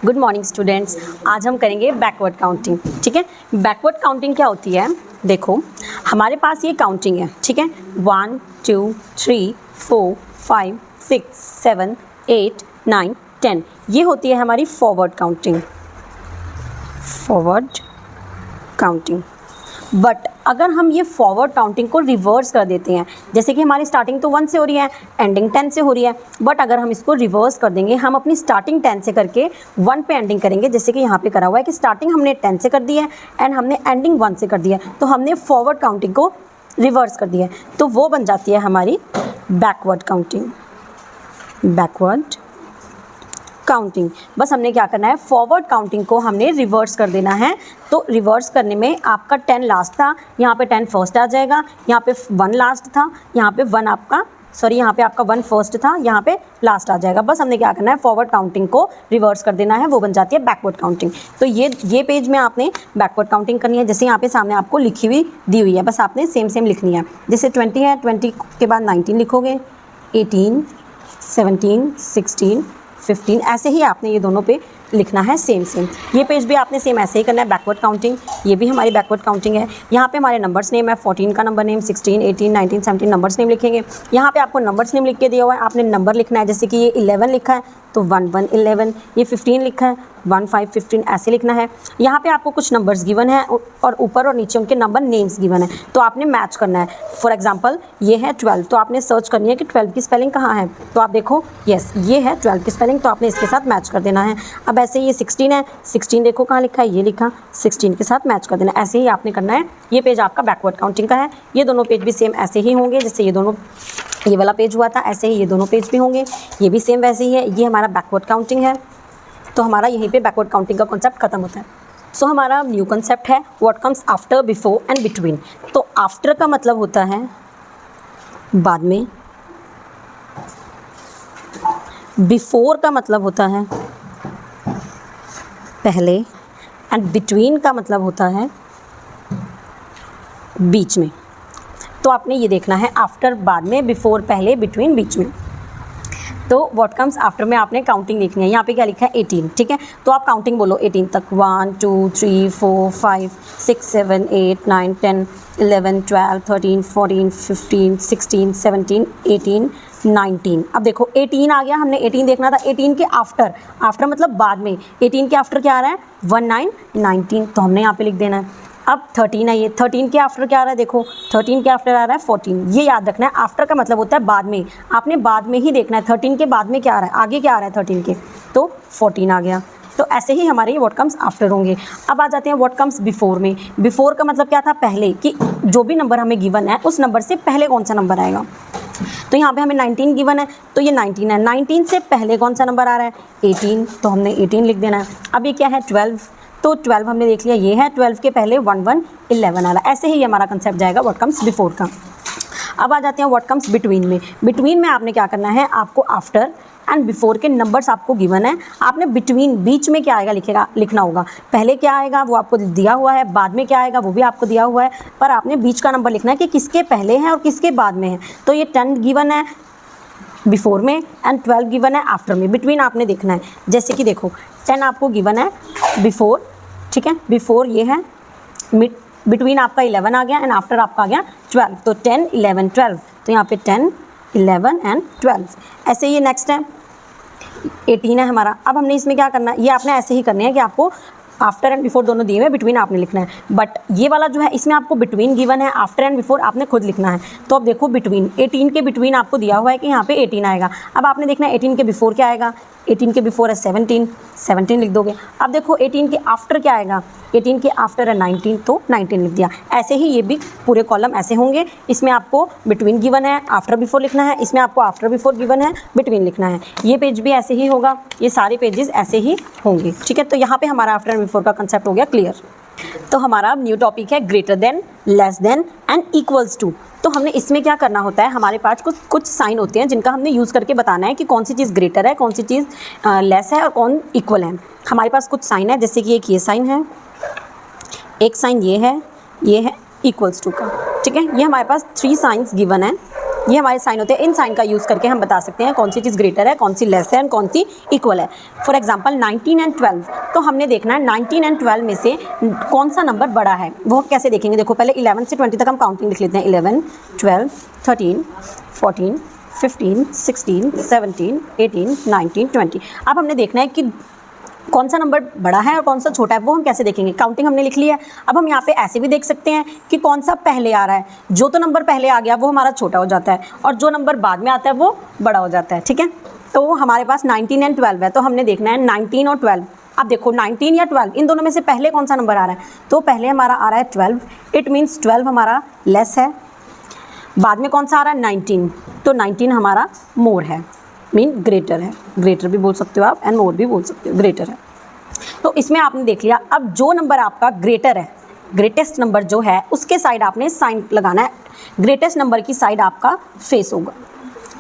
Good morning students. आज हम करेंगे बैकवर्ड काउंटिंग। ठीक है, बैकवर्ड काउंटिंग क्या होती है? देखो हमारे पास ये काउंटिंग है, ठीक है, 1 2 3 4 5 6 7 8 9 10, ये होती है हमारी forward counting. Forward counting. But अगर हम ये फॉरवर्ड काउंटिंग को रिवर्स कर देते हैं, जैसे कि हमारी स्टार्टिंग तो 1 से हो रही है, एंडिंग 10 से हो रही है, बट अगर हम इसको रिवर्स कर देंगे, हम अपनी स्टार्टिंग 10 से करके 1 पे एंडिंग करेंगे, जैसे कि यहाँ पे करा हुआ है कि स्टार्टिंग हमने 10 से कर दी है एंड हमने एंडिंग 1 से कर दिया है, तो हमने फॉरवर्ड काउंटिंग को रिवर्स कर दिया है, तो वो बन जाती है हमारी बैकवर्ड काउंटिंग। Backward counting. बस हमने क्या करना है, फॉरवर्ड काउंटिंग को हमने रिवर्स कर देना है। तो रिवर्स करने में आपका 10 लास्ट था, यहाँ पे 10 फर्स्ट आ जाएगा, यहाँ पे 1 लास्ट था, यहाँ पे 1 आपका यहाँ पे आपका 1 फर्स्ट था, यहाँ पे लास्ट आ जाएगा। बस हमने क्या करना है, फॉरवर्ड काउंटिंग को रिवर्स कर देना है, वो बन जाती है बैकवर्ड काउंटिंग। तो ये पेज में आपने बैकवर्ड काउंटिंग करनी है, जैसे यहाँ पे सामने आपको लिखी हुई दी हुई है, बस आपने सेम लिखनी है। जैसे 20 है, 20 के बाद 19 लिखोगे, 18 17 16 15, ऐसे ही आपने ये दोनों पे लिखना है सेम। ये पेज भी आपने सेम ऐसे ही करना है, बैकवर्ड काउंटिंग। ये भी हमारी बैकवर्ड काउंटिंग है। यहाँ पे हमारे नंबर्स नेम है, 14 का नंबर नेम, 16 18 19 17 नंबर्स नेम लिखेंगे। यहाँ पे आपको नंबर्स नेम लिख के दिया हुआ है, आपने नंबर लिखना है। जैसे कि ये 11 लिखा है तो 1 1 11, ये 15 लिखा है 1 5 15, ऐसे लिखना है। यहाँ पे आपको कुछ नंबर्स गिवन है और ऊपर और नीचे उनके नंबर नेम्स गिवन है, तो आपने मैच करना है। फॉर एग्जांपल ये है 12, तो आपने सर्च करनी है कि 12 की स्पेलिंग कहाँ है, तो आप देखो यस ये है 12 की स्पेलिंग, तो आपने इसके साथ मैच कर देना है। अब ऐसे ये 16 है, 16 देखो कहाँ लिखा है, ये लिखा, 16 के साथ मैच कर देना है। ऐसे ही आपने करना है। ये पेज आपका बैकवर्ड काउंटिंग का है। ये दोनों पेज भी सेम ऐसे ही होंगे, जैसे ये वाला पेज हुआ था, ऐसे ही ये दोनों पेज भी होंगे। ये भी सेम वैसे ही है। ये हमारा बैकवर्ड काउंटिंग है, तो हमारा यहीं पे बैकवर्ड काउंटिंग का कॉन्सेप्ट खत्म होता है। सो हमारा न्यू कॉन्सेप्ट है what comes after, before and between. तो आफ्टर का मतलब होता है बाद में, बिफोर का मतलब होता है पहले, एंड बिटवीन का मतलब होता है बीच में। तो आपने ये देखना है, आफ्टर बाद में, बिफोर पहले, बिटवीन बीच में। तो व्हाट कम्स आफ्टर में आपने काउंटिंग देखनी है। यहाँ पे क्या लिखा है 18, ठीक है, तो आप काउंटिंग बोलो 18 तक, 1 2 3 4 5 6 7 8 9 10 11 12 13 14 15 16 17 18 19। अब देखो 18 आ गया, हमने 18 देखना था। 18 के आफ्टर मतलब बाद में, 18 के आफ्टर क्या आ रहा है 19 19, तो हमने यहाँ पे लिख देना है। अब 13 है, ये 13 के आफ्टर क्या आ रहा है, देखो 13 के आफ्टर आ रहा है 14। ये याद रखना है, आफ्टर का मतलब होता है बाद में, आपने बाद में ही देखना है। 13 के बाद में क्या आ रहा है, आगे क्या आ रहा है 13 के, तो 14 आ गया। तो ऐसे ही हमारे व्हाट कम्स आफ्टर होंगे। अब आ जाते हैं व्हाट कम्स बिफोर में। बिफोर का मतलब क्या था, पहले, कि जो भी नंबर हमें गिवन है उस नंबर से पहले कौन सा नंबर आएगा। तो यहाँ पे हमें 19 गिवन है, तो ये 19 है। 19 से पहले कौन सा नंबर आ रहा है 18, तो हमने 18 लिख देना है। अब ये क्या है 12, तो 12 हमने देख लिया, ये है 12 के पहले 1 1 11 आ रहा है। ऐसे ही हमारा कंसेप्ट जाएगा व्हाट कम्स बिफोर का। अब आ जाते हैं व्हाट कम्स बिटवीन में। बिटवीन में आपने क्या करना है, आपको आफ्टर एंड बिफोर के नंबर्स आपको गिवन है, आपने बिटवीन बीच में क्या आएगा लिखना होगा। पहले क्या आएगा वो आपको दिया हुआ है, बाद में क्या आएगा वो भी आपको दिया हुआ है, पर आपने बीच का नंबर लिखना है कि किसके पहले है और किसके बाद में है। तो ये 10 गिवन है बिफोर में एंड 12 गिवन है आफ्टर में। बिटवीन आपने देखना है, जैसे कि देखो 10 आपको गिवन है बिफोर, ठीक है, बिफोर ये है, बिटवीन आपका 11 आ गया एंड आफ्टर आपका आ गया 12, तो 10 11 12, तो यहाँ पे 10 11 एंड 12। ऐसे ये नेक्स्ट है 18 है हमारा। अब हमने इसमें क्या करना है, ये आपने ऐसे ही करने हैं कि आपको आफ्टर एंड बिफोर दोनों दिए हुए, बिटवीन आपने लिखना है। बट ये वाला जो है इसमें आपको बिटवीन गिवन है, आफ्टर एंड बिफोर आपने खुद लिखना है। तो अब देखो बिटवीन, 18 के बिटवीन आपको दिया हुआ है कि यहाँ पे 18 आएगा। अब आपने देखना है 18 के बिफोर क्या आएगा, 18 के बिफोर है 17 लिख दोगे। अब देखो 18 के आफ्टर क्या आएगा, 18 के आफ्टर है 19, तो 19 लिख दिया। ऐसे ही ये भी पूरे कॉलम ऐसे होंगे, इसमें आपको बिटवीन गिवन है, आफ्टर बिफोर लिखना है, इसमें आपको आफ्टर बिफोर गिवन है, बिटवीन लिखना है। ये पेज भी ऐसे ही होगा, ये सारे पेजेस ऐसे ही होंगे, ठीक है। तो यहाँ पे हमारा आफ्टर एंड बिफोर का कंसेप्ट हो गया क्लियर। तो हमारा न्यू टॉपिक है greater than, less than and equals to. तो हमने इसमें क्या करना होता है, हमारे पास कुछ साइन होते हैं जिनका हमने यूज़ करके बताना है कि कौन सी चीज़ ग्रेटर है, कौन सी चीज़ लेस है और कौन इक्वल है। हमारे पास कुछ साइन है, जैसे कि एक ये साइन है, एक साइन ये है इक्वल्स टू का, ठीक है। ये हमारे पास 3 साइंस गिवन है, ये हमारे साइन होते हैं, इन साइन का यूज़ करके हम बता सकते हैं कौन सी चीज़ ग्रेटर है, कौन सी लेस है एंड कौन सी इक्वल है। फॉर एग्जांपल 19 एंड 12, तो हमने देखना है 19 एंड 12 में से कौन सा नंबर बड़ा है, वो कैसे देखेंगे। देखो पहले 11 से 20 तक हम काउंटिंग लिख लेते हैं, 11, 12, 13, 14, 15, 16, 17, 18, 19, 20। अब हमने देखना है कि कौन सा नंबर बड़ा है और कौन सा छोटा है, वो हम कैसे देखेंगे। काउंटिंग हमने लिख ली है, अब हम यहाँ पे ऐसे भी देख सकते हैं कि कौन सा पहले आ रहा है। जो तो नंबर पहले आ गया वो हमारा छोटा हो जाता है और जो नंबर बाद में आता है वो बड़ा हो जाता है, ठीक है। तो हमारे पास 19 एंड 12 है, तो हमने देखना है 19 और 12। अब देखो 19 या 12 इन दोनों में से पहले कौन सा नंबर आ रहा है, तो पहले हमारा आ रहा है 12, इट मीन्स 12 हमारा लेस है। बाद में कौन सा आ रहा है 19, तो 19 हमारा मोर है, मीन ग्रेटर है। ग्रेटर भी बोल सकते हो आप एंड मोर भी बोल सकते हो, ग्रेटर है। तो इसमें आपने देख लिया, अब जो नंबर आपका ग्रेटर है, ग्रेटेस्ट नंबर जो है उसके साइड आपने साइन लगाना है, ग्रेटेस्ट नंबर की साइड आपका फेस होगा।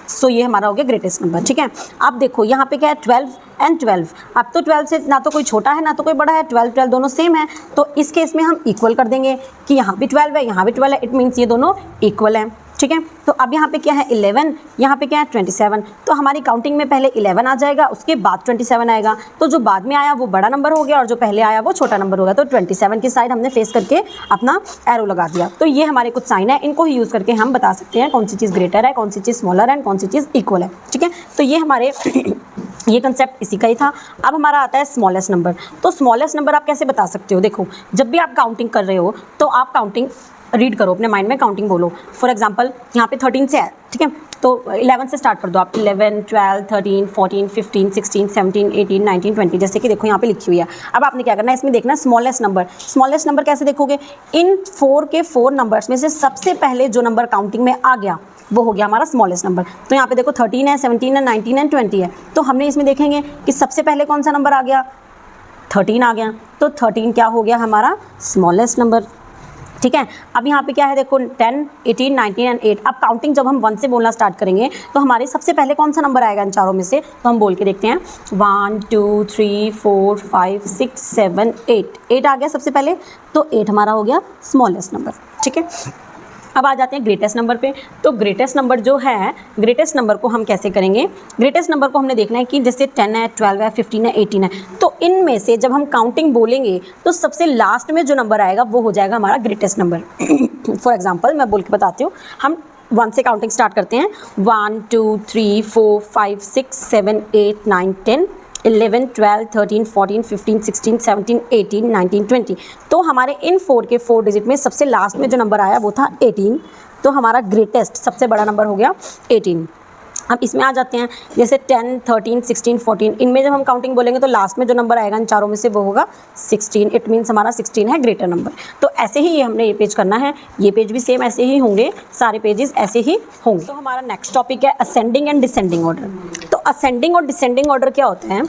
सो ये हमारा हो गया ग्रेटेस्ट नंबर, ठीक है। अब देखो यहाँ पे क्या है 12 एंड 12, अब तो 12 से ना तो कोई छोटा है ना तो कोई बड़ा है, 12 12 दोनों सेम है, तो इस केस में हम इक्वल कर देंगे कि यहाँ भी 12 है यहाँ भी 12 है, इट मीन्स ये दोनों इक्वल हैं, ठीक है। तो अब यहाँ पे क्या है 11, यहाँ पे क्या है 27, तो हमारी काउंटिंग में पहले 11 आ जाएगा, उसके बाद 27 आएगा, तो जो बाद में आया वो बड़ा नंबर हो गया और जो पहले आया वो छोटा नंबर हो गया। तो 27 की साइड हमने फेस करके अपना एरो लगा दिया। तो ये हमारे कुछ साइन है, इनको ही यूज़ करके हम बता सकते हैं कौन सी चीज़ ग्रेटर है, कौन सी चीज़ स्मॉलर है एंड कौन सी चीज़ इक्वल है, ठीक है। तो ये हमारे ये कंसेप्ट इसी का ही था। अब हमारा आता है स्मॉलेस्ट नंबर। तो स्मॉलेस्ट नंबर आप कैसे बता सकते हो, देखो जब भी आप काउंटिंग कर रहे हो तो आप काउंटिंग रीड करो, अपने माइंड में काउंटिंग बोलो। फॉर एग्जांपल यहाँ पे 13 से है, ठीक है, तो 11 से स्टार्ट कर दो आप, 11, 12, 13, 14, 15, 16, 17, 18, 19, 20, जैसे कि देखो यहाँ पे लिखी हुई है। अब आपने क्या करना है, इसमें देखना है स्मॉलेस्ट नंबर। स्मॉलेस्ट नंबर कैसे देखोगे, इन 4 के 4 नंबर्स में से सबसे पहले जो नंबर काउंटिंग में आ गया वो हो गया हमारा स्मॉलेस्ट नंबर। तो यहाँ पे देखो 13 है, 17 है, 19 एंड 20 है, तो हमने इसमें देखेंगे कि सबसे पहले कौन सा नंबर आ गया, 13 आ गया, तो 13 क्या हो गया हमारा स्मॉलेस्ट नंबर, ठीक है। अब यहाँ पे क्या है देखो 10, 18, 19 एंड 8। अब काउंटिंग जब हम 1 से बोलना स्टार्ट करेंगे तो हमारे सबसे पहले कौन सा नंबर आएगा इन चारों में से, तो हम बोल के देखते हैं 1 2 3 4 5 6 7 8 आ गया सबसे पहले, तो 8 हमारा हो गया स्मॉलेस्ट नंबर, ठीक है। अब आ जाते हैं ग्रेटेस्ट नंबर पे। तो ग्रेटेस्ट नंबर जो है, ग्रेटेस्ट नंबर को हम कैसे करेंगे, ग्रेटेस्ट नंबर को हमने देखना है कि जैसे 10 है, 12 है, 15 है, 18 है, तो इनमें से जब हम काउंटिंग बोलेंगे तो सबसे लास्ट में जो नंबर आएगा वो हो जाएगा हमारा ग्रेटेस्ट नंबर। फॉर एग्जांपल मैं बोल के बताती हूँ, हम 1 से काउंटिंग स्टार्ट करते हैं, 1 2 3 4 5 6 7 8 9 10 11 12 13 14 15 16 17 18 19 20। तो हमारे इन 4 के 4 डिजिट में सबसे लास्ट में जो नंबर आया वो था 18, तो हमारा ग्रेटेस्ट सबसे बड़ा नंबर हो गया 18। अब इसमें आ जाते हैं जैसे 10 13 16 14, इनमें जब हम काउंटिंग बोलेंगे तो लास्ट में जो नंबर आएगा इन चारों में से वो होगा 16, इट मीन्स हमारा 16 है ग्रेटर नंबर। तो ऐसे ही ये हमने ये पेज करना है, ये पेज भी सेम ऐसे ही होंगे, सारे पेजेस ऐसे ही होंगे। तो हमारा नेक्स्ट टॉपिक है असेंडिंग एंड डिसेंडिंग ऑर्डर। तो असेंडिंग और डिसेंडिंग ऑर्डर क्या होता है,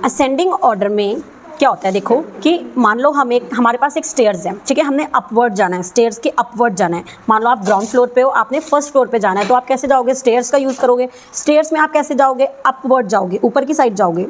असेंडिंग ऑर्डर में क्या होता है, देखो कि मान लो हमारे पास एक स्टेयर्स है, ठीक है, हमने अपवर्ड जाना है, स्टेयर्स के अपवर्ड जाना है। मान लो आप ग्राउंड फ्लोर पे हो, आपने फर्स्ट फ्लोर पे जाना है, तो आप कैसे जाओगे, स्टेयर्स का यूज़ करोगे। स्टेयर्स में आप कैसे जाओगे, अपवर्ड जाओगे, ऊपर की साइड जाओगे।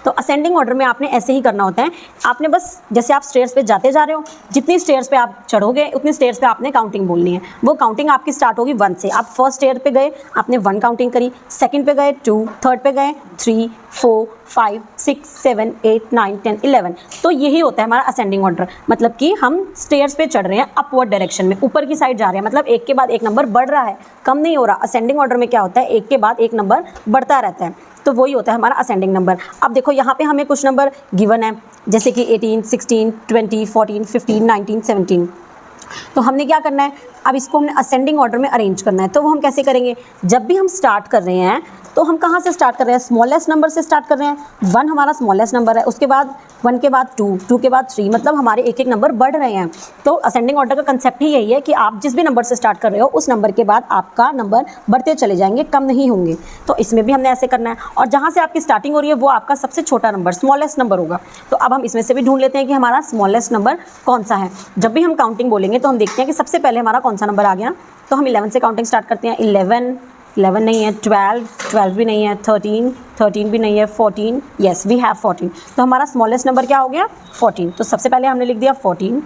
तो असेंडिंग ऑर्डर में आपने ऐसे ही करना होता है, आपने बस जैसे आप स्टेयर्स पे जाते जा रहे हो, जितनी स्टेयर्स पे आप चढ़ोगे उतनी स्टेयर्स पे आपने काउंटिंग बोलनी है। वो काउंटिंग आपकी स्टार्ट होगी 1 से। आप फर्स्ट स्टेयर पे गए, आपने 1 काउंटिंग करी, सेकंड पे गए 2, थर्ड पे गए 3 4 5 6 7 8 9 10 11। तो यही होता है हमारा असेंडिंग ऑर्डर, मतलब कि हम स्टेयर्स पे चढ़ रहे हैं अपवर्ड डायरेक्शन में, ऊपर की साइड जा रहे हैं, मतलब एक के बाद एक नंबर बढ़ रहा है, कम नहीं हो रहा। असेंडिंग ऑर्डर में क्या होता है, एक के बाद एक नंबर बढ़ता रहता है, तो वही होता है हमारा असेंडिंग नंबर। अब देखो यहाँ पे हमें कुछ नंबर गिवन है, जैसे कि 18 16 20 14 15 19 17। तो हमने क्या करना है, अब इसको हमने असेंडिंग ऑर्डर में अरेंज करना है। तो वो हम कैसे करेंगे, जब भी हम स्टार्ट कर रहे हैं तो हम कहाँ से स्टार्ट कर रहे हैं, स्मॉलेस्ट नंबर से स्टार्ट कर रहे हैं। 1 हमारा स्मॉलेस्ट नंबर है, उसके बाद 1 के बाद 2, 2 के बाद 3, मतलब हमारे एक एक नंबर बढ़ रहे हैं। तो असेंडिंग ऑर्डर का कंसेप्ट ही यही है कि आप जिस भी नंबर से स्टार्ट कर रहे हो उस नंबर के बाद आपका नंबर बढ़ते चले जाएंगे, कम नहीं होंगे। तो इसमें भी हमने ऐसे करना है, और जहाँ से आपकी स्टार्टिंग हो रही है वो आपका सबसे छोटा नंबर, स्मॉलेस्ट नंबर होगा। तो अब हम इसमें से भी ढूंढ लेते हैं कि हमारा स्मॉलेस्ट नंबर कौन सा है। जब भी हम काउंटिंग बोलेंगे तो हम देखते हैं कि सबसे पहले हमारा कौन सा नंबर आ गया। तो हम 11 से काउंटिंग स्टार्ट करते हैं, 11 नहीं है, 12 भी नहीं है, 13 भी नहीं है, 14, येस वी हैव 14। तो हमारा स्मॉलेस्ट नंबर क्या हो गया 14। तो सबसे पहले हमने लिख दिया 14,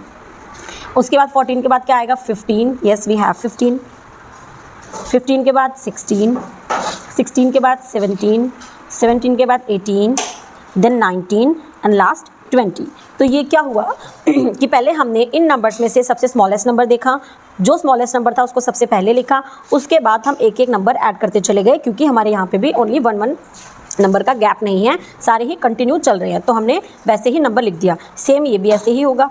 उसके बाद 14 के बाद क्या आएगा 15, येस वी हैव 15। 15 के बाद 16, 16 के बाद 17, 17 के बाद 18, देन 19 एंड लास्ट 20। तो ये क्या हुआ कि पहले हमने इन नंबर्स में से सबसे स्मॉलेस्ट नंबर देखा, जो स्मॉलेस्ट नंबर था उसको सबसे पहले लिखा, उसके बाद हम एक एक नंबर ऐड करते चले गए, क्योंकि हमारे यहाँ पे भी ओनली 1 नंबर का गैप नहीं है, सारे ही कंटिन्यू चल रहे हैं, तो हमने वैसे ही नंबर लिख दिया। सेम ये भी ऐसे ही होगा।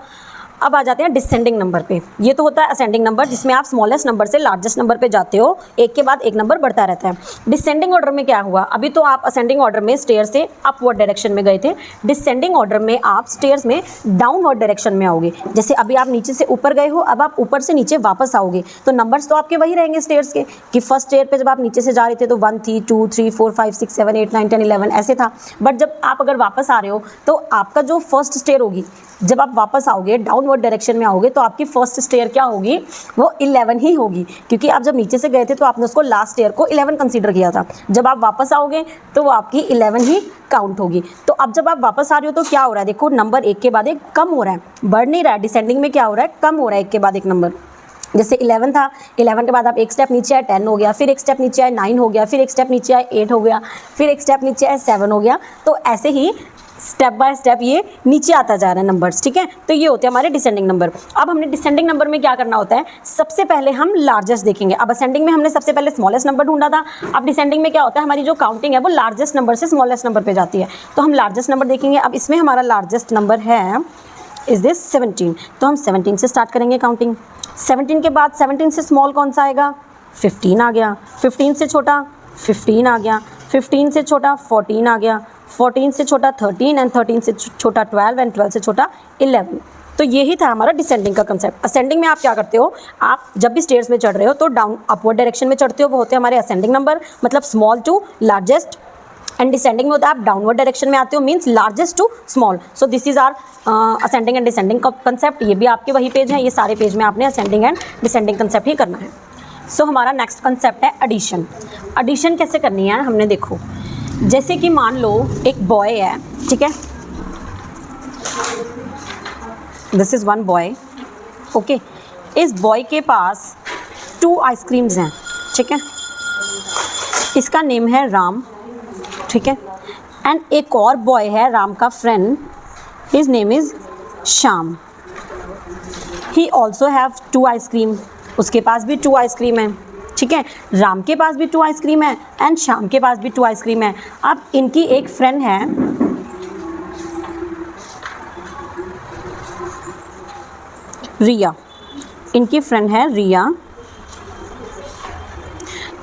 अब आ जाते हैं डिसेंडिंग नंबर पे। ये तो होता है असेंडिंग नंबर, जिसमें आप स्मॉलेस्ट नंबर से लार्जेस्ट नंबर पे जाते हो, एक के बाद एक नंबर बढ़ता रहता है। डिसेंडिंग ऑर्डर में क्या हुआ, अभी तो आप असेंडिंग ऑर्डर में स्टेयर से अपवर्ड डायरेक्शन में गए थे, डिसेंडिंग ऑर्डर में आप स्टेयर्स में डाउनवर्ड डायरेक्शन में आओगे। जैसे अभी आप नीचे से ऊपर गए हो, अब आप ऊपर से नीचे वापस आओगे, तो नंबर्स तो आपके वही रहेंगे स्टेयर्स के, कि फर्स्ट स्टेयर पे जब आप नीचे से जा रहे थे तो 1 थी, 2 3 4 5 6 7 8 9 10 11 ऐसे था। बट जब आप अगर वापस आ रहे हो तो आपका जो फर्स्ट स्टेयर होगी, जब आप वापस आओगे डाउनवर्ड डायरेक्शन में आओगे, तो आपकी फर्स्ट स्टेयर क्या होगी, वो 11 ही होगी, क्योंकि आप जब नीचे से गए थे तो आपने उसको लास्ट स्टेयर को 11 कंसीडर किया था। जब आप वापस आओगे तो वो आपकी 11 ही काउंट होगी। तो अब जब आप वापस आ रहे हो तो क्या हो रहा है, देखो नंबर एक के बाद एक कम हो रहा है, बढ़ नहीं रहा है। डिसेंडिंग में क्या हो रहा है, कम हो रहा है एक के बाद एक नंबर। जैसे 11 था, 11 के बाद आप एक स्टेप नीचे आए 10 हो गया, फिर एक स्टेप नीचे आए 9 हो गया, फिर एक स्टेप नीचे आए 8 हो गया, फिर एक स्टेप नीचे आए 7 हो गया। तो ऐसे ही स्टेप बाय स्टेप ये नीचे आता जा रहा है नंबर्स, ठीक है। तो ये होते हैं हमारे डिसेंडिंग नंबर। अब हमने डिसेंडिंग नंबर में क्या करना होता है, सबसे पहले हम लार्जेस्ट देखेंगे। अब असेंडिंग में हमने सबसे पहले स्मॉलेस्ट नंबर ढूंढा था, अब डिसेंडिंग में क्या होता है, हमारी जो काउंटिंग है वो लार्जेस्ट नंबर से स्मॉलेस्ट नंबर पे जाती है, तो हम लार्जेस्ट नंबर देखेंगे। अब इसमें हमारा लार्जेस्ट नंबर है इज दिस 17, तो हम 17 से स्टार्ट करेंगे काउंटिंग। 17 के बाद 17 से स्मॉल कौन सा आएगा, 15 आ गया, 15 से छोटा 15 आ गया, 15 से छोटा 14 आ गया, 14 से छोटा 13 एंड 13 से छोटा 12 एंड 12 से छोटा 11। तो यही था हमारा डिसेंडिंग का कंसेप्ट। असेंडिंग में आप क्या करते हो, आप जब भी स्टेयर्स में चढ़ रहे हो तो डाउन अपवर्ड डायरेक्शन में चढ़ते हो, वो होते हैं हमारे असेंडिंग नंबर, मतलब small to largest. And descending में होता है आप डाउनवर्ड डायरेक्शन में आते हो, means largest to small. So this is our ascending and descending का कंसेप्ट। ये भी आपके वही पेज है, ये सारे पेज में आपने असेंडिंग एंड डिसेंडिंग कंसेप्ट ही करना है। सो हमारा नेक्स्ट कंसेप्ट है एडिशन। एडिशन कैसे करनी है हमने, देखो जैसे कि मान लो एक बॉय है, ठीक है, this is one boy, okay. इस बॉय के पास 2 आइसक्रीम्स हैं, ठीक है, इसका नेम है राम, ठीक है। एंड एक और बॉय है राम का friend, his name is Shyam, he also have 2 ice cream, उसके पास भी 2 आइसक्रीम है, ठीक है। राम के पास भी 2 आइसक्रीम है एंड श्याम के पास भी 2 आइसक्रीम है। अब इनकी एक फ्रेंड है रिया, इनकी फ्रेंड है रिया।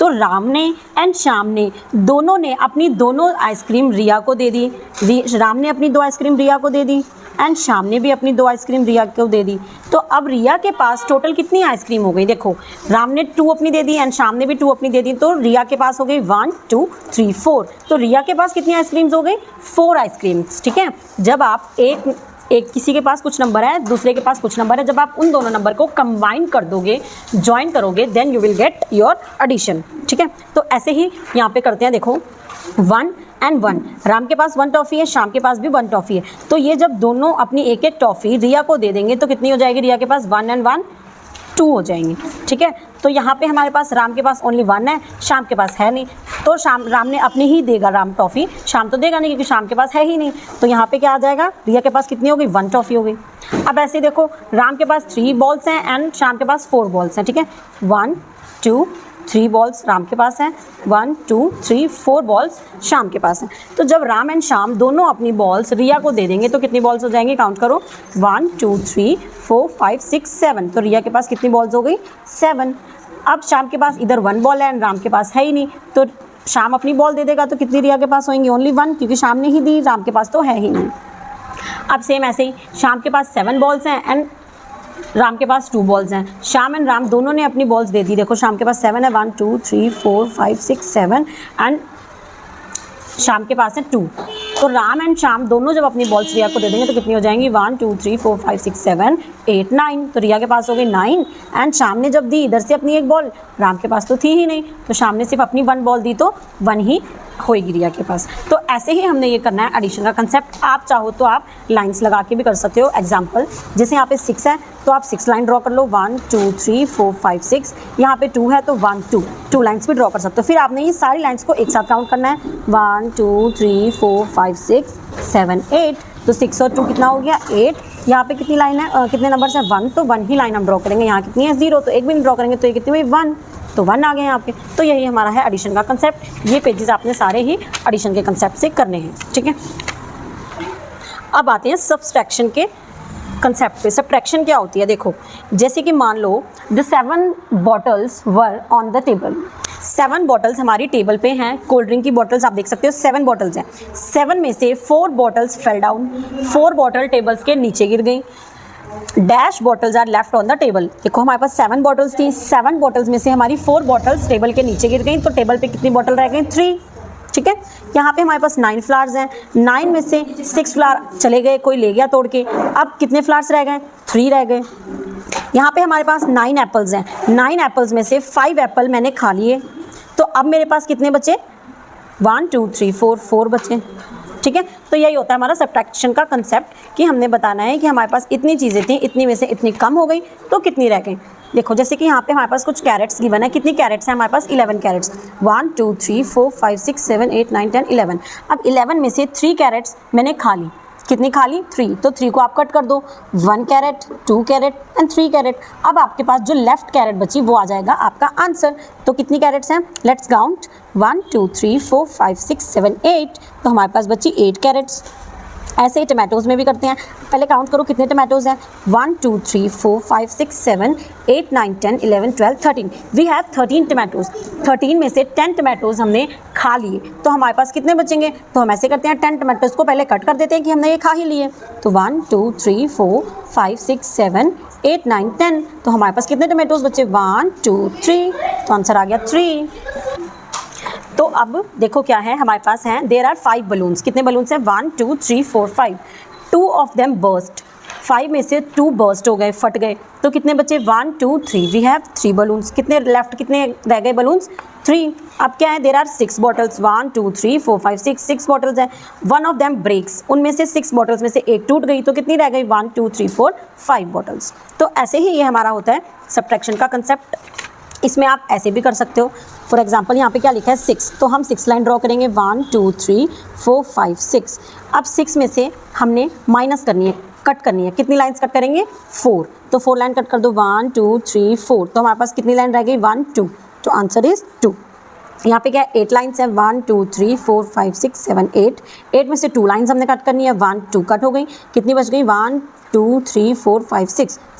तो राम ने एंड श्याम ने दोनों ने अपनी दोनों आइसक्रीम रिया को दे दी, राम ने अपनी 2 आइसक्रीम रिया को दे दी एंड श्याम ने भी अपनी 2 आइसक्रीम रिया को दे दी। तो अब रिया के पास टोटल कितनी आइसक्रीम हो गई, देखो राम ने 2 अपनी दे दी एंड श्याम ने भी 2 अपनी दे दी, तो रिया के पास हो गई 1 2 3 4। तो रिया के पास कितनी आइसक्रीम्स हो गई, 4 आइसक्रीम्स, ठीक है। जब आप एक किसी के पास कुछ नंबर है, दूसरे के पास कुछ नंबर है, जब आप उन दोनों नंबर को कंबाइन कर दोगे, ज्वाइन करोगे, then you will get your addition, ठीक है। तो ऐसे ही यहाँ पे करते हैं, देखो 1 एंड 1, राम के पास 1 टॉफ़ी है, श्याम के पास भी 1 टॉफ़ी है। तो ये जब दोनों अपनी एक एक टॉफ़ी रिया को दे देंगे तो कितनी हो जाएगी, रिया के पास 1 एंड 1 2 हो जाएंगी, ठीक है। तो यहाँ पे हमारे पास राम के पास ओनली 1 है, श्याम के पास है नहीं, तो राम ने अपनी ही देगा राम टॉफ़ी, श्याम तो देगा नहीं क्योंकि श्याम के पास है ही नहीं। तो यहाँ पे क्या आ जाएगा, रिया के पास कितनी हो गई, 1 टॉफ़ी हो गई। अब ऐसे ही देखो, राम के पास 3 बॉल्स हैं एंड श्याम के पास 4 बॉल्स हैं, ठीक है। 1 2 3 बॉल्स राम के पास हैं, 1 2 3 4 बॉल्स श्याम के पास हैं। तो जब राम एंड श्याम दोनों अपनी बॉल्स रिया को दे देंगे तो कितनी बॉल्स हो जाएंगी, काउंट करो, 1 2 3 4 5 6 7। तो रिया के पास कितनी बॉल्स हो गई, 7। अब श्याम के पास इधर 1 बॉल है एंड राम के पास है ही नहीं, तो श्याम अपनी बॉल दे देगा तो कितनी रिया के पास होंगी, ओनली 1, क्योंकि श्याम ने ही दी, राम के पास तो है ही नहीं। अब सेम ऐसे ही श्याम के पास 7 बॉल्स हैं एंड राम के पास 2 बॉल्स हैं। श्याम एंड राम दोनों ने अपनी बॉल्स दे दी, देखो श्याम के पास 7 है, 1 2 3 4 5 6 7 एंड श्याम के पास है 2। तो राम एंड श्याम दोनों जब अपनी बॉल्स रिया को दे देंगे तो कितनी हो जाएंगी, 1 2 3 4 5 6 7 8 9। तो रिया के पास हो गई 9 एंड श्याम ने जब दी इधर से अपनी एक बॉल, राम के पास तो थी ही नहीं, तो श्याम ने सिर्फ अपनी 1 बॉल दी तो 1 ही होएगी रिया के पास। तो ऐसे ही हमने ये करना है एडिशन का कंसेप्ट। आप चाहो तो आप लाइंस लगा के भी कर सकते हो। एग्जांपल जैसे यहाँ पे 6 है तो आप 6 लाइन ड्रॉ कर लो, 1 2 3 4 5 6। यहाँ पे 2 है तो 1 2 लाइंस भी ड्रॉ कर सकते हो। फिर आपने ये सारी लाइंस को एक साथ काउंट करना है, 1 2 3 4 5 6 7 8। तो 6 और 2 कितना हो गया 8। यहाँ पे कितनी लाइन है, कितने नंबर्स हैं 1, तो 1 ही लाइन हम ड्रॉ करेंगे। यहाँ कितनी है 0, तो एक भी नहीं ड्रॉ करेंगे, तो ये कितनी हुई 1, तो 1 आ गए यहाँ पे। तो यही हमारा है एडिशन का कंसेप्ट। ये पेजेस आपने सारे ही एडिशन के कंसेप्ट से करने हैं, ठीक है। अब आते हैं सब्सट्रैक्शन के कंसेप्ट पे। सब्ट्रैक्शन क्या होती है, देखो जैसे कि मान लो the 7 bottles were on the table. 7 bottles हमारी टेबल पे हैं, कोल्ड ड्रिंक की बॉटल्स आप देख सकते हो 7 बॉटल्स हैं। 7 में से 4 bottles fell down, 4 bottle tables के नीचे गिर गई। Dash bottles are left on the table. देखो हमारे पास 7 बॉटल्स थी, 7 बॉटल्स में से हमारी 4 बॉटल्स टेबल के नीचे गिर गई, तो टेबल पे कितनी बॉटल रह गई 3, ठीक है। यहाँ पे हमारे पास 9 फ्लावर्स हैं, 9 में से 6 फ्लावर चले गए, कोई ले गया तोड़ के। अब कितने फ्लावर्स रह गए 3 रह गए। यहाँ पे हमारे पास 9 एप्पल्स हैं, 9 एप्पल्स में से 5 एप्पल मैंने खा लिए, तो अब मेरे पास कितने बचे 1 2 3 4 बचे, ठीक है। तो यही होता है हमारा सब्ट्रैक्शन का कंसेप्ट कि हमने बताना है कि हमारे पास इतनी चीज़ें थी, इतनी में से इतनी कम हो गई तो कितनी रह गई। देखो जैसे कि यहाँ पे हमारे पास कुछ कैरेट्स गिवन है, कितनी कैरेट्स हैं हमारे पास 11 कैरेट्स, 1 2 3 4 5 6 7 8 9 10 11। अब 11 में से 3 कैरेट्स मैंने खा ली, कितनी खा ली 3, तो 3 को आप कट कर दो, 1 कैरेट 2 कैरेट एंड 3 कैरेट। अब आपके पास जो लेफ्ट कैरेट बची वो आ जाएगा आपका आंसर। तो कितनी कैरेट्स हैं, लेट्स काउंट 1 2 3 4 5 6 7 8, तो हमारे पास बची 8 कैरेट्स। ऐसे ही टमाटोज़ में भी करते हैं, पहले काउंट करो कितने टमाटोज़ हैं, 1 2 3 4 5 6 7 8 9 10 11 12 13। We have 13 tomatoes. 13 में से 10 टमाटोज़ हमने खा लिए, तो हमारे पास कितने बचेंगे, तो हम ऐसे करते हैं 10 टमाटोज़ को पहले कट कर देते हैं कि हमने ये खा ही लिए। तो 1 2 3 4 5 6 7 8 9 10, तो हमारे पास कितने टमाटोज़ बचे 1 2 3, तो आंसर आ गया 3। तो अब देखो क्या है हमारे पास हैं, देयर आर 5 बलून्स। कितने बलून्स हैं 1 2 3 4 5। 2 ऑफ देम बर्स्ट, 5 में से 2 बर्स्ट हो गए, फट गए, तो कितने बचे 1 2 3। We have 3 balloons. कितने लेफ्ट, कितने रह गए बलून्स 3। अब क्या है, देयर आर 6 बॉटल्स, 1 2 3 4 5 6 बॉटल्स हैं। 1 ऑफ देम ब्रेक्स, उनमें से 6 बॉटल्स में से एक टूट गई, तो कितनी रह गई 1 2 3 4 5 बॉटल्स। तो ऐसे ही ये हमारा होता है सब्ट्रैक्शन का कंसेप्ट। इसमें आप ऐसे भी कर सकते हो। फॉर एग्जांपल यहाँ पे क्या लिखा है 6, तो हम 6 लाइन ड्रॉ करेंगे 1 2 3 4 5 6। अब 6 में से हमने माइनस करनी है, कट करनी है, कितनी लाइंस कट करेंगे 4, तो 4 लाइन कट कर दो 1 2 3 4, तो हमारे पास कितनी लाइन रह गई 1 2, तो आंसर इज 2। यहाँ पे क्या है 8 लाइन्स हैं, 1 2 3 4 5 6 7 8। 8 में से 2 लाइन्स हमने कट करनी है, 1 2 कट हो गई, कितनी बच गई 1 2 3 4 5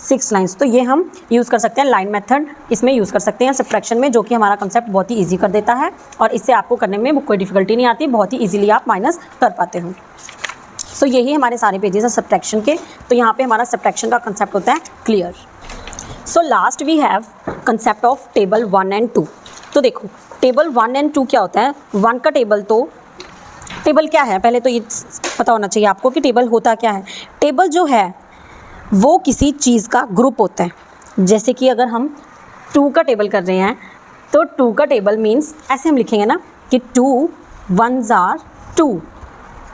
6 लाइन्स। तो ये हम यूज़ कर सकते हैं लाइन मेथड, इसमें यूज़ कर सकते हैं सब्ट्रैक्शन में, जो कि हमारा कंसेप्ट बहुत ही ईजी कर देता है और इससे आपको करने में कोई डिफिकल्टी नहीं आती, बहुत ही ईजिली आप माइनस कर पाते हो। सो यही हमारे सारे पेजेस हैं सब्ट्रैक्शन के। तो यहाँ पे हमारा सब्ट्रैक्शन का कंसेप्ट होता है clear. So last we have concept of table 1 and 2। तो देखो टेबल 1 एंड 2 क्या होता है। 1 का टेबल, तो टेबल क्या है पहले तो ये पता होना चाहिए आपको कि टेबल होता क्या है। टेबल जो है वो किसी चीज़ का ग्रुप होता है। जैसे कि अगर हम 2 का टेबल कर रहे हैं तो 2 का टेबल मीन्स ऐसे हम लिखेंगे ना कि 2 1s are 2,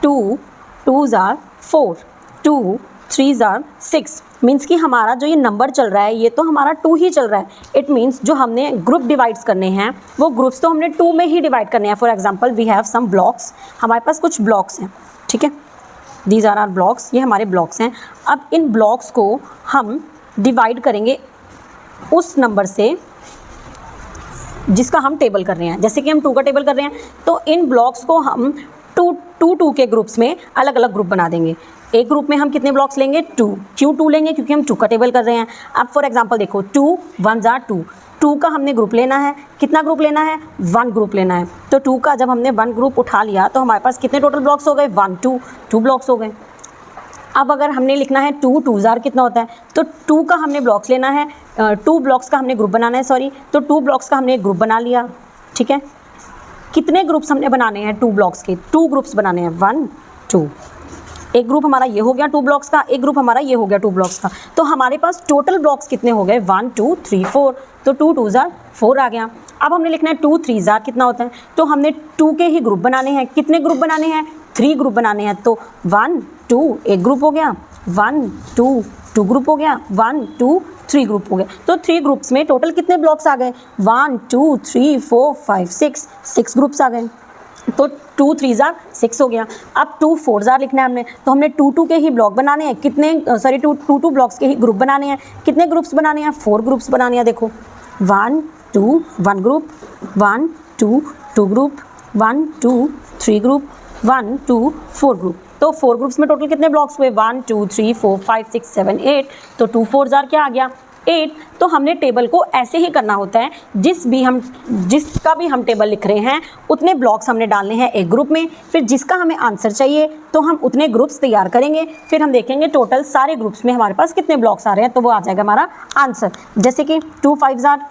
2 2s are 4, 2 3s are 6। Means कि हमारा जो ये नंबर चल रहा है ये तो हमारा 2 ही चल रहा है। इट मीन्स जो हमने ग्रुप डिवाइड्स करने हैं वो ग्रुप्स तो हमने 2 में ही डिवाइड करने हैं। For example we have some blocks, हमारे पास कुछ ब्लॉक्स हैं, ठीक है, दीज आर आर ब्लॉक्स, ये हमारे ब्लॉक्स हैं। अब इन ब्लॉक्स को हम डिवाइड करेंगे उस नंबर से जिसका हम टेबल कर रहे हैं। जैसे कि हम 2 का टेबल कर रहे हैं तो इन ब्लॉक्स को हम 2 के ग्रुप्स में अलग अलग ग्रुप बना देंगे। एक ग्रुप में हम कितने ब्लॉक्स लेंगे 2। क्यों 2 लेंगे, क्योंकि हम 2 का टेबल कर रहे हैं। अब फॉर एग्जांपल देखो 2 1s आर 2, 2 का हमने ग्रुप लेना है, कितना ग्रुप लेना है 1 ग्रुप लेना है। तो 2 का जब हमने 1 ग्रुप उठा लिया तो हमारे पास कितने टोटल ब्लॉक्स हो गए 1 2 ब्लॉक्स हो गए। अब अगर हमने लिखना है 2 2s आर कितना होता है, तो 2 का हमने ब्लॉक्स लेना है, 2 ब्लॉक्स का हमने ग्रुप बनाना है, सॉरी, तो 2 ब्लॉक्स का हमने एक ग्रुप बना लिया, ठीक है। कितने ग्रुप्स हमने बनाने हैं 2 ब्लॉक्स के, 2 ग्रुप्स बनाने हैं 1 2। एक ग्रुप हमारा ये हो गया 2 ब्लॉक्स का, एक ग्रुप हमारा ये हो गया 2 ब्लॉक्स का। तो हमारे पास टोटल ब्लॉक्स कितने हो गए 1 2 3 4, तो 2 2s आर 4 आ गया। अब हमने लिखना है 2 3 ज़ार कितना होता है, तो हमने 2 के ही ग्रुप बनाने हैं। कितने ग्रुप बनाने हैं? 3 ग्रुप बनाने हैं। तो 1 2 एक ग्रुप हो गया, 1 2 2 ग्रुप हो गया, 1 2 3 ग्रुप हो गया। तो 3 ग्रुप्स में टोटल कितने ब्लॉक्स आ गए? 1 2 3 4 5 6 ग्रुप्स आ गए। तो 2 3 ज़ार 6 हो गया। अब 2 4 ज़ार लिखना है हमने, तो हमने 2 2 के ही ब्लॉक बनाने हैं। कितने 2 ब्लॉक्स के ही ग्रुप बनाने हैं। कितने ग्रुप्स बनाने हैं? 4 ग्रुप्स बनाने हैं। देखो 1 2 1 ग्रुप, 1 2 2 ग्रुप, 1 2 3 ग्रुप, 1 2 4 ग्रुप। तो 4 ग्रुप्स में टोटल कितने ब्लॉक्स हुए? 1 2 3 4 5 6 7 8। तो 2 4 ज़ार क्या आ गया? 8। तो हमने टेबल को ऐसे ही करना होता है, जिसका भी हम टेबल लिख रहे हैं उतने ब्लॉक्स हमने डालने हैं एक ग्रुप में। फिर जिसका हमें आंसर चाहिए तो हम उतने ग्रुप्स तैयार करेंगे। फिर हम देखेंगे टोटल सारे ग्रुप्स में हमारे पास कितने ब्लॉक्स आ रहे हैं, तो वो आ जाएगा हमारा आंसर। जैसे कि 2 5 ज़ार,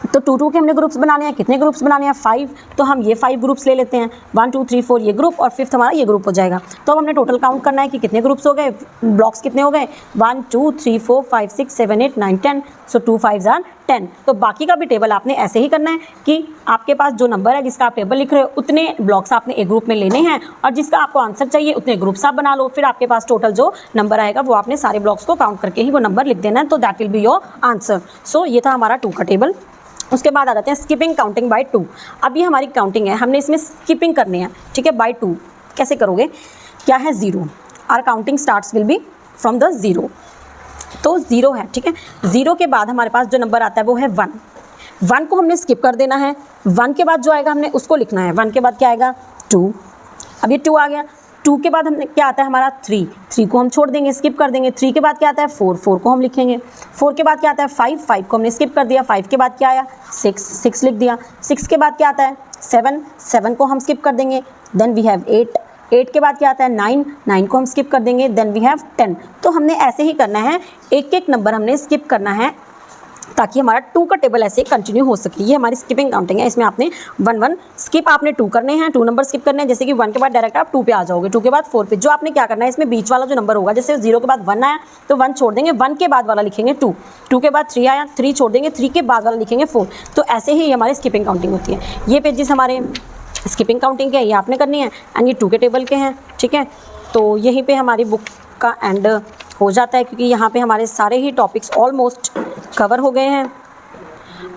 तो 2 2 के हमने ग्रुप्स बनाने हैं। कितने ग्रुप्स बनाने हैं? 5। तो हम ये 5 ग्रुप्स ले लेते हैं, 1 2 3 4 ये ग्रुप और 5th हमारा ये ग्रुप हो जाएगा। तो अब हमने टोटल काउंट करना है कि कितने ग्रुप्स हो गए, ब्लॉक्स कितने हो गए, 1 2 3 4 5 6 7 8 9 10। सो 2 5 ज़ार 10। तो बाकी का भी टेबल आपने ऐसे ही करना है कि आपके पास जो नंबर है जिसका आप टेबल लिख रहे हो उतने ब्लॉक्स आपने एक ग्रुप में लेने हैं और जिसका आपको आंसर चाहिए उतने ग्रुप्स आप बना लो। फिर आपके पास टोटल जो नंबर आएगा वो आपने सारे ब्लॉक्स को काउंट करके ही वो नंबर लिख देना है। तो that will be your answer. So ये था हमारा 2 का टेबल। उसके बाद आ जाते हैं स्किपिंग काउंटिंग बाय 2। अब ये हमारी काउंटिंग है, हमने इसमें स्किपिंग करनी है, ठीक है, बाय 2। कैसे करोगे? क्या है? 0। Our counting starts will be from the 0। तो 0 है, ठीक है। 0 के बाद हमारे पास जो नंबर आता है वो है 1। 1 को हमने स्किप कर देना है। 1 के बाद जो आएगा हमने उसको लिखना है। 1 के बाद क्या आएगा? 2। अब ये 2 आ गया। 2 के बाद हमने क्या आता है हमारा? 3। 3 को हम छोड़ देंगे, स्किप कर देंगे। 3 के बाद क्या आता है? 4। 4 को हम लिखेंगे। 4 के बाद क्या आता है? 5। 5 को हमने स्किप कर दिया। 5 के बाद क्या आया? 6। 6 लिख दिया। 6 के बाद क्या आता है? 7। 7 को हम स्किप कर देंगे। Then we have 8। 8 के बाद क्या आता है? 9। 9 को हम स्किप कर देंगे। Then we have 10। तो हमने ऐसे ही करना है, एक एक नंबर हमने स्किप करना है ताकि हमारा 2 का टेबल ऐसे कंटिन्यू हो सके। ये हमारी स्किपिंग काउंटिंग है। इसमें आपने 1 1 स्किप आपने 2 करने हैं, 2 नंबर स्किप करने हैं। जैसे कि 1 के बाद डायरेक्ट आप 2 पे आ जाओगे, 2 के बाद 4 पे। जो आपने क्या करना है, इसमें बीच वाला जो नंबर होगा, जैसे 0 के बाद 1 आया तो 1 छोड़ देंगे, 1 के बाद वाला लिखेंगे 2। 2 के बाद 3 आया, 3 छोड़ देंगे, 3 के बाद वाला लिखेंगे 4। तो ऐसे ही हमारी स्किपिंग काउंटिंग होती है। ये पेजेस हमारे स्किपिंग काउंटिंग के, ये आपने करनी है एंड ये 2 के टेबल के हैं, ठीक है। तो यहीं पे हमारी बुक का एंड हो जाता है क्योंकि यहाँ पे हमारे सारे ही टॉपिक्स ऑलमोस्ट कवर हो गए हैं।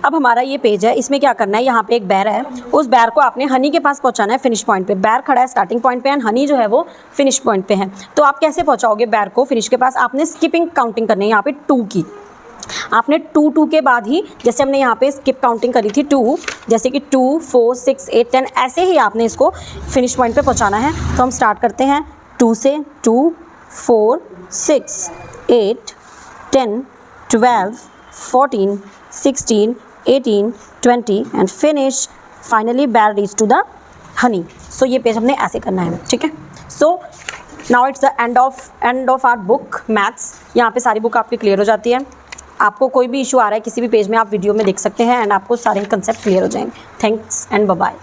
अब हमारा ये पेज है, इसमें क्या करना है, यहाँ पे एक बैर है, उस बैर को आपने हनी के पास पहुँचाना है फिनिश पॉइंट पे। बैर खड़ा है स्टार्टिंग पॉइंट पे एंड हनी जो है वो फिनिश पॉइंट पे है। तो आप कैसे पहुँचाओगे बैर को फिनिश के पास? आपने स्किपिंग काउंटिंग करनी है यहाँ पे 2 की। आपने 2 के बाद ही, जैसे हमने यहाँ पे स्किप काउंटिंग करी थी 2, जैसे कि 2 4 6 8 10, ऐसे ही आपने इसको फिनिश पॉइंट पे पहुँचाना है। तो हम स्टार्ट करते हैं 2 से। 2 4 6 8 10 12 14 16 18 20 and finish finally bear reach to the honey. So ये पेज हमने ऐसे करना है, ठीक है। So now it's the end of our book maths. यहाँ पे सारी बुक आपकी क्लियर हो जाती है। आपको कोई भी इशू आ रहा है किसी भी पेज में, आप वीडियो में देख सकते हैं एंड आपको सारे कंसेप्ट क्लियर हो जाएंगे। Thanks and bye bye.